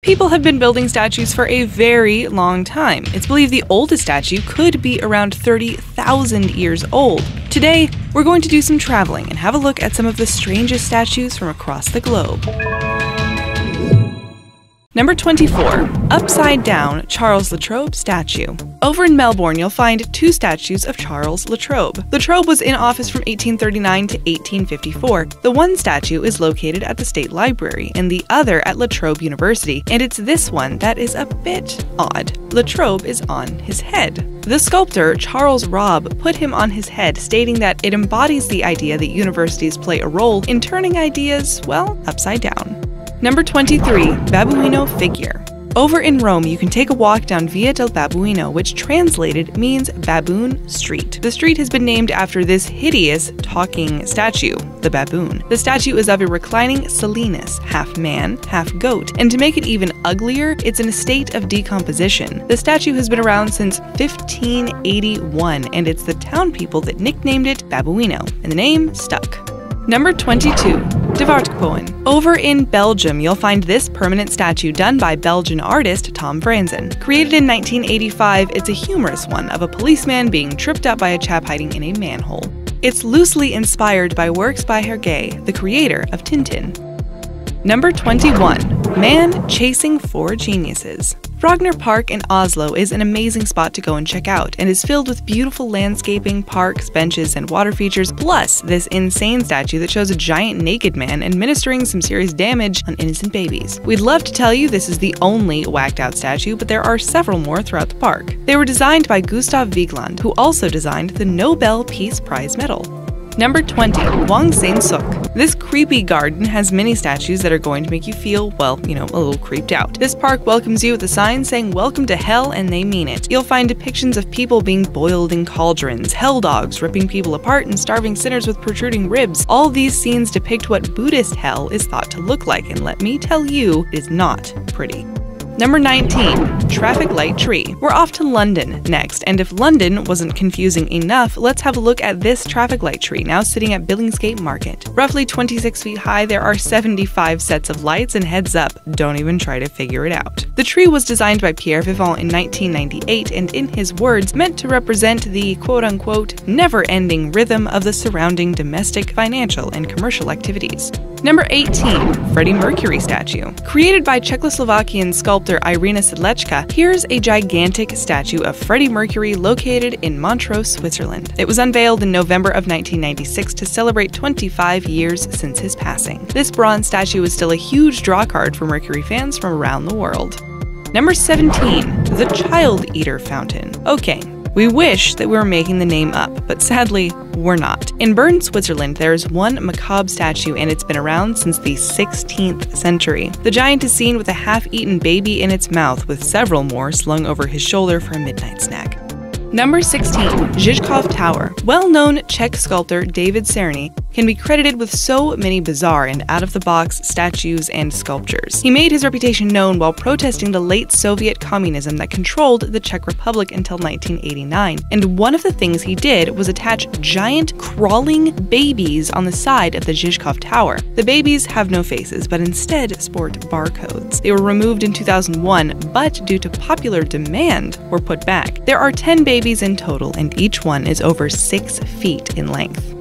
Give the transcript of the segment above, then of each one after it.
People have been building statues for a very long time. It's believed the oldest statue could be around 30,000 years old. Today, we're going to do some traveling and have a look at some of the strangest statues from across the globe. Number 24. Upside Down Charles Latrobe Statue. Over in Melbourne, you'll find two statues of Charles Latrobe. Latrobe was in office from 1839 to 1854. The one statue is located at the State Library and the other at Latrobe University, and it's this one that is a bit odd. Latrobe is on his head. The sculptor, Charles Robb, put him on his head, stating that it embodies the idea that universities play a role in turning ideas, well, upside down. Number 23. Babuino Figure. Over in Rome, you can take a walk down Via del Babuino, which translated means Baboon Street. The street has been named after this hideous talking statue, the baboon. The statue is of a reclining Silenus, half man, half goat, and to make it even uglier, it's in a state of decomposition. The statue has been around since 1581, and it's the town people that nicknamed it Babuino, and the name stuck. Number 22. De Waardkpoen. Over in Belgium, you'll find this permanent statue done by Belgian artist Tom Franzen. Created in 1985, it's a humorous one of a policeman being tripped up by a chap hiding in a manhole. It's loosely inspired by works by Hergé, the creator of Tintin. Number 21. Man Chasing Four Geniuses. Frogner Park in Oslo is an amazing spot to go and check out, and is filled with beautiful landscaping, parks, benches, and water features, plus this insane statue that shows a giant naked man administering some serious damage on innocent babies. We'd love to tell you this is the only whacked out statue, but there are several more throughout the park. They were designed by Gustav Vigeland, who also designed the Nobel Peace Prize medal. Number 20. Wong Sain Suk. This creepy garden has many statues that are going to make you feel, well, a little creeped out. This park welcomes you with a sign saying welcome to hell, and they mean it. You'll find depictions of people being boiled in cauldrons, hell dogs ripping people apart, and starving sinners with protruding ribs. All these scenes depict what Buddhist hell is thought to look like, and let me tell you, it is not pretty. Number 19. Traffic Light Tree. We're off to London next, and if London wasn't confusing enough, let's have a look at this traffic light tree now sitting at Billingsgate Market. Roughly 26 feet high, there are 75 sets of lights, and heads up, don't even try to figure it out. The tree was designed by Pierre Vivant in 1998, and in his words, meant to represent the quote-unquote never-ending rhythm of the surrounding domestic, financial, and commercial activities. Number 18. Freddie Mercury Statue. Created by Czechoslovakian sculptor Irina Sedlečka, here's a gigantic statue of Freddie Mercury located in Montreux, Switzerland. It was unveiled in November of 1996 to celebrate 25 years since his passing. This bronze statue is still a huge drawcard for Mercury fans from around the world. Number 17. The Child Eater Fountain. Okay. We wish that we were making the name up, but sadly, we're not. In Bern, Switzerland, there is one macabre statue, and it's been around since the 16th century. The giant is seen with a half-eaten baby in its mouth, with several more slung over his shoulder for a midnight snack. Number 16. Žižkov Tower. Well-known Czech sculptor David Cerny can be credited with so many bizarre and out-of-the-box statues and sculptures. He made his reputation known while protesting the late Soviet communism that controlled the Czech Republic until 1989, and one of the things he did was attach giant crawling babies on the side of the Žižkov Tower. The babies have no faces, but instead sport barcodes. They were removed in 2001, but due to popular demand, were put back. There are 10 babies in total, and each one is over 6 feet in length.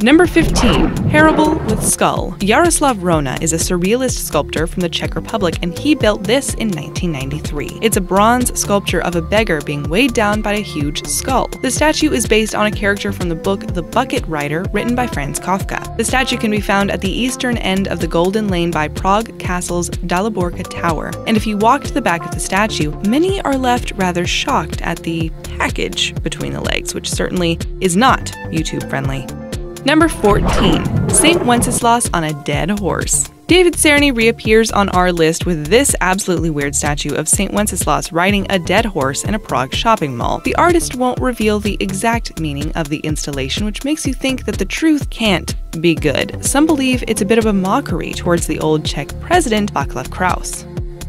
Number 15. Hannibal with Skull. Jaroslav Rona is a surrealist sculptor from the Czech Republic, and he built this in 1993. It's a bronze sculpture of a beggar being weighed down by a huge skull. The statue is based on a character from the book The Bucket Rider, written by Franz Kafka. The statue can be found at the eastern end of the Golden Lane by Prague Castle's Daliborka Tower, and if you walk to the back of the statue, many are left rather shocked at the package between the legs, which certainly is not YouTube friendly. Number 14. St. Wenceslas on a Dead Horse. David Cerny reappears on our list with this absolutely weird statue of St. Wenceslas riding a dead horse in a Prague shopping mall. The artist won't reveal the exact meaning of the installation, which makes you think that the truth can't be good. Some believe it's a bit of a mockery towards the old Czech president Václav Klaus.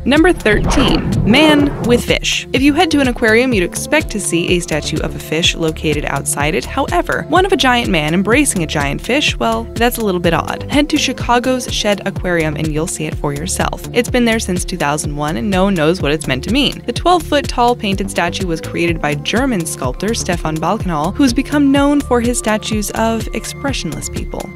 Number 13. Man with fish. If you head to an aquarium, you'd expect to see a statue of a fish located outside it. However, one of a giant man embracing a giant fish, well, that's a little bit odd. Head to Chicago's Shedd Aquarium and you'll see it for yourself. It's been there since 2001 and no one knows what it's meant to mean. The 12-foot tall painted statue was created by German sculptor Stefan Balkenhol, who's become known for his statues of expressionless people.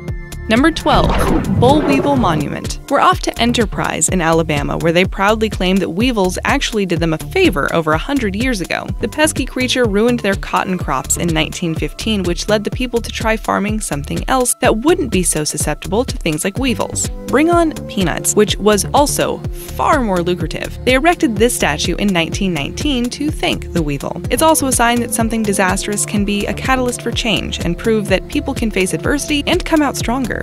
Number 12. Boll Weevil Monument. We're off to Enterprise in Alabama, where they proudly claim that weevils actually did them a favor over 100 years ago. The pesky creature ruined their cotton crops in 1915, which led the people to try farming something else that wouldn't be so susceptible to things like weevils. Bring on peanuts, which was also far more lucrative. They erected this statue in 1919 to thank the weevil. It's also a sign that something disastrous can be a catalyst for change and prove that people can face adversity and come out stronger.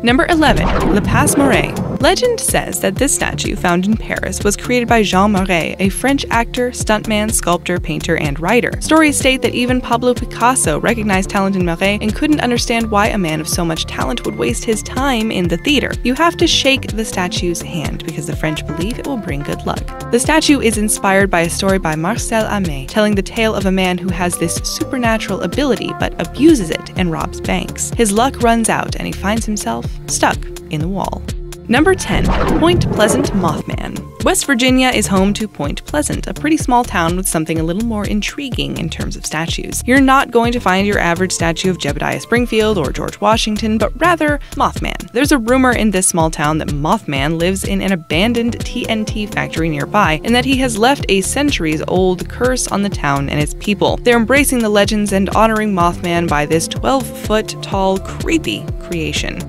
Number 11. Le Pas Marais. Legend says that this statue, found in Paris, was created by Jean Marais, a French actor, stuntman, sculptor, painter, and writer. Stories state that even Pablo Picasso recognized talent in Marais and couldn't understand why a man of so much talent would waste his time in the theater. You have to shake the statue's hand because the French believe it will bring good luck. The statue is inspired by a story by Marcel Aimé, telling the tale of a man who has this supernatural ability but abuses it and robs banks. His luck runs out and he finds himself stuck in the wall. Number 10. Point Pleasant Mothman. West Virginia is home to Point Pleasant, a pretty small town with something a little more intriguing in terms of statues. You're not going to find your average statue of Jebediah Springfield or George Washington, but rather Mothman. There's a rumor in this small town that Mothman lives in an abandoned TNT factory nearby, and that he has left a centuries-old curse on the town and its people. They're embracing the legends and honoring Mothman by this 12-foot tall, creepy creation.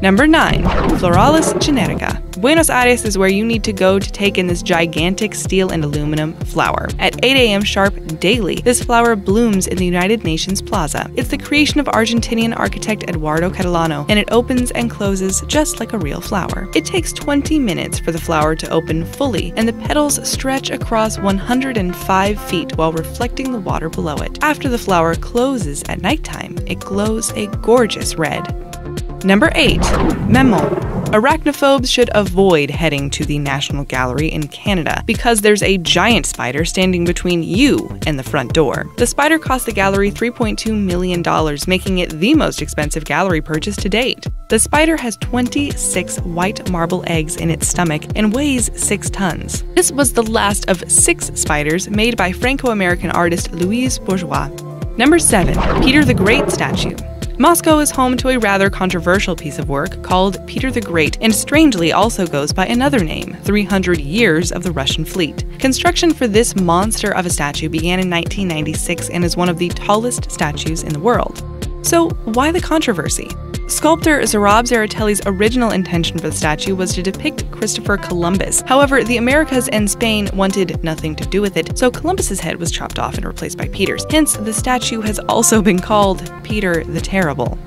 Number 9. Floralis Generica. Buenos Aires is where you need to go to take in this gigantic steel and aluminum flower. At 8 a.m. sharp daily, this flower blooms in the United Nations Plaza. It's the creation of Argentinian architect Eduardo Catalano, and it opens and closes just like a real flower. It takes 20 minutes for the flower to open fully, and the petals stretch across 105 feet while reflecting the water below it. After the flower closes at nighttime, it glows a gorgeous red. Number 8. Mammon. Arachnophobes should avoid heading to the National Gallery in Canada because there's a giant spider standing between you and the front door. The spider cost the gallery $3.2 million, making it the most expensive gallery purchase to date. The spider has 26 white marble eggs in its stomach and weighs 6 tons. This was the last of 6 spiders made by Franco-American artist Louise Bourgeois. Number 7. Peter the Great statue. Moscow is home to a rather controversial piece of work called Peter the Great, and strangely also goes by another name, 300 Years of the Russian Fleet. Construction for this monster of a statue began in 1996 and is one of the tallest statues in the world. So why the controversy? Sculptor Zurab Zaratelli's original intention for the statue was to depict Christopher Columbus. However, the Americas and Spain wanted nothing to do with it, so Columbus's head was chopped off and replaced by Peter's. Hence, the statue has also been called Peter the Terrible.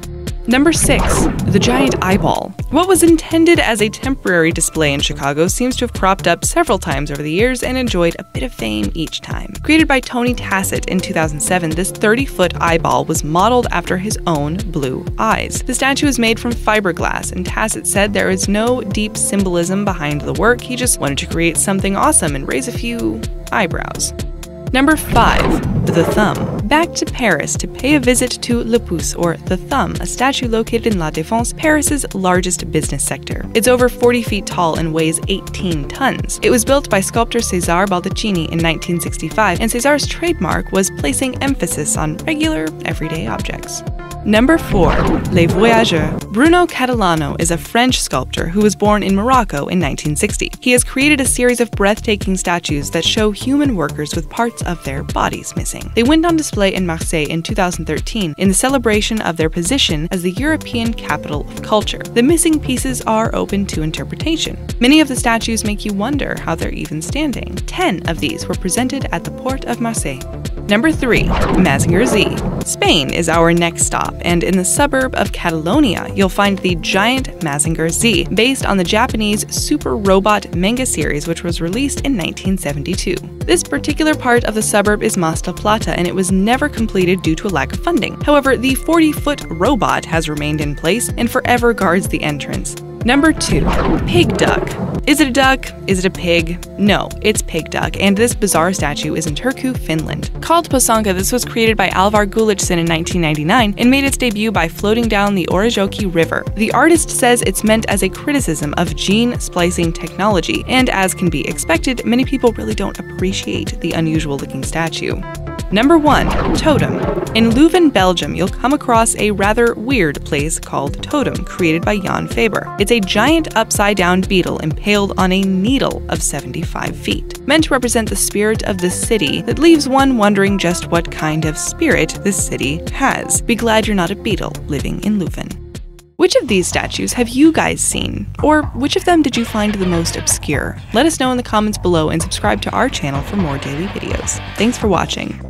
Number 6. The Giant Eyeball. What was intended as a temporary display in Chicago seems to have cropped up several times over the years and enjoyed a bit of fame each time. Created by Tony Tassett in 2007, this 30-foot eyeball was modeled after his own blue eyes. The statue is made from fiberglass, and Tassett said there is no deep symbolism behind the work. He just wanted to create something awesome and raise a few eyebrows. Number 5. The Thumb. Back to Paris to pay a visit to Le Pouce, or The Thumb, a statue located in La Défense, Paris's largest business sector. It's over 40 feet tall and weighs 18 tons. It was built by sculptor Cesare Baldacchini in 1965, and Cesare's trademark was placing emphasis on regular, everyday objects. Number 4. Les Voyageurs. Bruno Catalano is a French sculptor who was born in Morocco in 1960. He has created a series of breathtaking statues that show human workers with parts of their bodies missing. They went on display in Marseille in 2013 in the celebration of their position as the European capital of culture. The missing pieces are open to interpretation. Many of the statues make you wonder how they're even standing. 10 of these were presented at the port of Marseille. Number 3. Mazinger Z. Spain is our next stop, and in the suburb of Catalonia, you'll find the giant Mazinger Z, based on the Japanese Super Robot manga series, which was released in 1972. This particular part of the suburb is Mas del Plata, and it was never completed due to a lack of funding. However, the 40-foot robot has remained in place and forever guards the entrance. Number 2. Pig Duck. Is it a duck? Is it a pig? No, it's Pig Duck, and this bizarre statue is in Turku, Finland. Called Posanka, this was created by Alvar Gullichson in 1999 and made its debut by floating down the Orajoki River. The artist says it's meant as a criticism of gene splicing technology, and as can be expected, many people really don't appreciate the unusual-looking statue. Number 1. Totem. In Leuven, Belgium, you'll come across a rather weird place called Totem, created by Jan Faber. It's a giant upside-down beetle impaled on a needle of 75 feet, meant to represent the spirit of the city that leaves one wondering just what kind of spirit this city has. Be glad you're not a beetle living in Leuven. Which of these statues have you guys seen? Or which of them did you find the most obscure? Let us know in the comments below and subscribe to our channel for more daily videos. Thanks for watching.